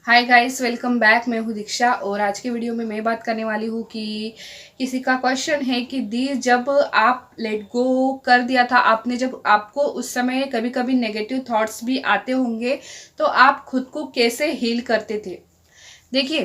Hi guys, welcome back. मैं हूँ दीक्षा और आज की वीडियो में मैं बात करने वाली हूँ कि किसी का क्वेश्चन है कि दी जब आप लेट गो कर दिया था आपने, जब आपको उस समय कभी कभी नेगेटिव थॉट्स भी आते होंगे तो आप खुद को कैसे हील करते थे। देखिए,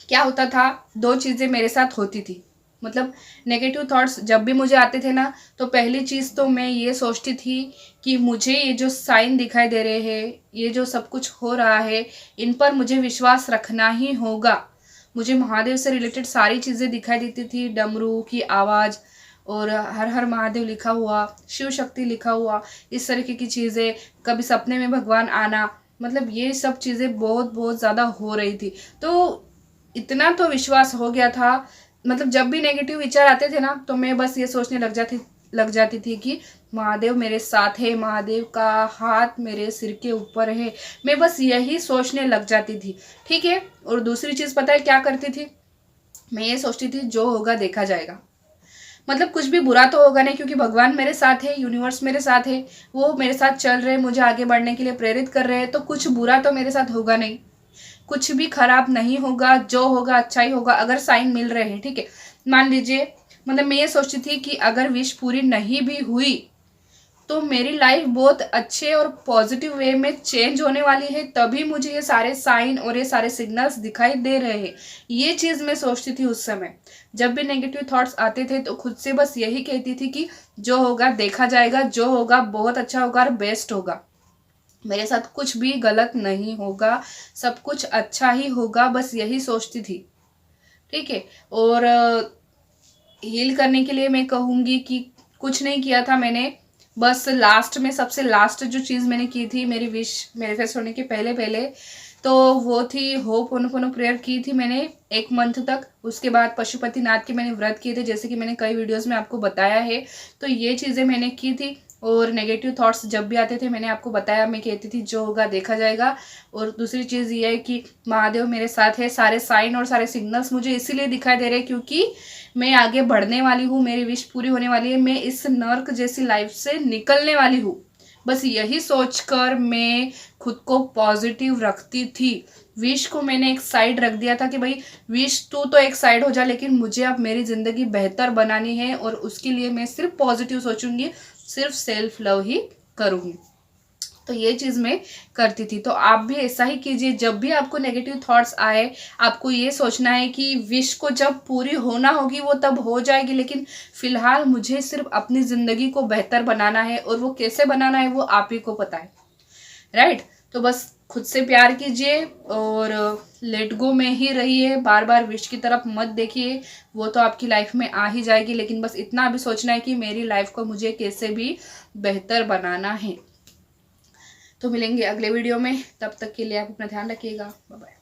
क्या होता था, दो चीज़ें मेरे साथ होती थी। मतलब नेगेटिव थॉट्स जब भी मुझे आते थे ना, तो पहली चीज़ तो मैं ये सोचती थी कि मुझे ये जो साइन दिखाई दे रहे हैं, ये जो सब कुछ हो रहा है, इन पर मुझे विश्वास रखना ही होगा। मुझे महादेव से रिलेटेड सारी चीज़ें दिखाई देती थी, डमरू की आवाज़ और हर हर महादेव लिखा हुआ, शिव शक्ति लिखा हुआ, इस तरीके की चीज़ें, कभी सपने में भगवान आना, मतलब ये सब चीज़ें बहुत बहुत ज़्यादा हो रही थी। तो इतना तो विश्वास हो गया था। मतलब जब भी नेगेटिव विचार आते थे ना, तो मैं बस ये सोचने लग जाती थी कि महादेव मेरे साथ है, महादेव का हाथ मेरे सिर के ऊपर है। मैं बस यही सोचने लग जाती थी। ठीक है। और दूसरी चीज़ पता है क्या करती थी? मैं ये सोचती थी जो होगा देखा जाएगा। मतलब कुछ भी बुरा तो होगा नहीं, क्योंकि भगवान मेरे साथ है, यूनिवर्स मेरे साथ है, वो मेरे साथ चल रहे हैं, मुझे आगे बढ़ने के लिए प्रेरित कर रहे हैं, तो कुछ बुरा तो मेरे साथ होगा नहीं, कुछ भी खराब नहीं होगा, जो होगा अच्छा ही होगा। अगर साइन मिल रहे हैं, ठीक है, मान लीजिए, मतलब मैं ये सोचती थी कि अगर विश पूरी नहीं भी हुई तो मेरी लाइफ बहुत अच्छे और पॉजिटिव वे में चेंज होने वाली है, तभी मुझे ये सारे साइन और ये सारे सिग्नल्स दिखाई दे रहे हैं। ये चीज़ मैं सोचती थी उस समय। जब भी नेगेटिव थॉट्स आते थे तो खुद से बस यही कहती थी कि जो होगा देखा जाएगा, जो होगा बहुत अच्छा होगा और बेस्ट होगा, मेरे साथ कुछ भी गलत नहीं होगा, सब कुछ अच्छा ही होगा, बस यही सोचती थी। ठीक है। और हील करने के लिए मैं कहूँगी कि कुछ नहीं किया था मैंने। बस लास्ट में, सबसे लास्ट जो चीज़ मैंने की थी मेरी विश मैनिफेस्ट होने के पहले पहले, तो वो थी होप होनो प्रेयर की थी मैंने 1 मंथ तक। उसके बाद पशुपतिनाथ के मैंने व्रत किए थे, जैसे कि मैंने कई वीडियोस में आपको बताया है। तो ये चीज़ें मैंने की थी। और नेगेटिव थॉट्स जब भी आते थे, मैंने आपको बताया, मैं कहती थी जो होगा देखा जाएगा। और दूसरी चीज़ ये है कि महादेव मेरे साथ है, सारे साइन और सारे सिग्नल्स मुझे इसीलिए दिखाई दे रहे हैं क्योंकि मैं आगे बढ़ने वाली हूँ, मेरी विश पूरी होने वाली है, मैं इस नर्क जैसी लाइफ से निकलने वाली हूँ। बस यही सोचकर मैं खुद को पॉजिटिव रखती थी। विश को मैंने एक साइड रख दिया था कि भाई विश तो एक साइड हो जा, लेकिन मुझे अब मेरी ज़िंदगी बेहतर बनानी है और उसके लिए मैं सिर्फ पॉजिटिव सोचूंगी, सिर्फ सेल्फ लव ही करूँगी। तो ये चीज़ मैं करती थी। तो आप भी ऐसा ही कीजिए। जब भी आपको नेगेटिव थॉट्स आए, आपको ये सोचना है कि विश को जब पूरी होना होगी वो तब हो जाएगी, लेकिन फिलहाल मुझे सिर्फ अपनी ज़िंदगी को बेहतर बनाना है, और वो कैसे बनाना है वो आप ही को पता है, राइट। तो बस खुद से प्यार कीजिए और लेट गो में ही रहिए, बार बार विश की तरफ मत देखिए, वो तो आपकी लाइफ में आ ही जाएगी। लेकिन बस इतना भी सोचना है कि मेरी लाइफ को मुझे कैसे भी बेहतर बनाना है। तो मिलेंगे अगले वीडियो में, तब तक के लिए आप अपना ध्यान रखिएगा। Bye bye.